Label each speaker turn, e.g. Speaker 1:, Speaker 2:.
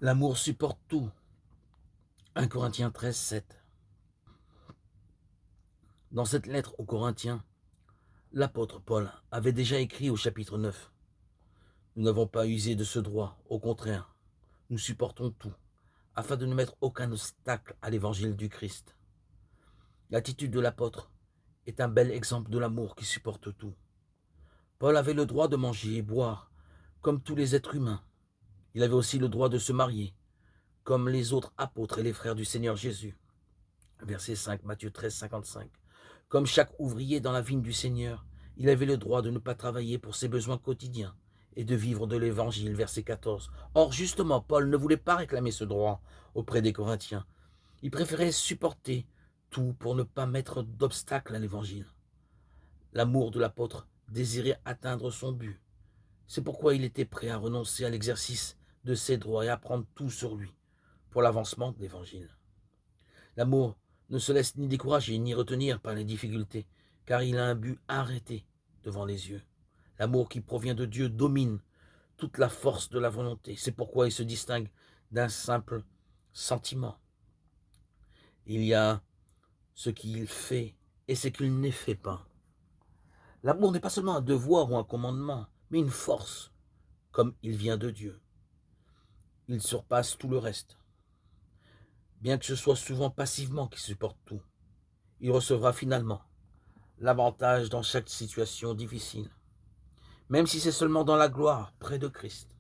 Speaker 1: L'amour supporte tout. 1 Corinthiens 13, 7. Dans cette lettre aux Corinthiens, l'apôtre Paul avait déjà écrit au chapitre 9. Nous n'avons pas usé de ce droit, au contraire, nous supportons tout, afin de ne mettre aucun obstacle à l'évangile du Christ. L'attitude de l'apôtre est un bel exemple de l'amour qui supporte tout. Paul avait le droit de manger et boire, comme tous les êtres humains. Il avait aussi le droit de se marier, comme les autres apôtres et les frères du Seigneur Jésus. Verset 5, Matthieu 13, 55. Comme chaque ouvrier dans la vigne du Seigneur, il avait le droit de ne pas travailler pour ses besoins quotidiens et de vivre de l'Évangile, verset 14. Or, justement, Paul ne voulait pas réclamer ce droit auprès des Corinthiens. Il préférait supporter tout pour ne pas mettre d'obstacle à l'Évangile. L'amour de l'apôtre désirait atteindre son but. C'est pourquoi il était prêt à renoncer à l'exercice de ses droits et à prendre tout sur lui pour l'avancement de l'Évangile. L'amour ne se laisse ni décourager ni retenir par les difficultés, car il a un but arrêté devant les yeux. L'amour qui provient de Dieu domine toute la force de la volonté. C'est pourquoi il se distingue d'un simple sentiment. Il y a ce qu'il fait et ce qu'il ne fait pas. L'amour n'est pas seulement un devoir ou un commandement, mais une force, comme il vient de Dieu. Il surpasse tout le reste. Bien que ce soit souvent passivement qu'il supporte tout, il recevra finalement l'avantage dans chaque situation difficile, même si c'est seulement dans la gloire, près de Christ.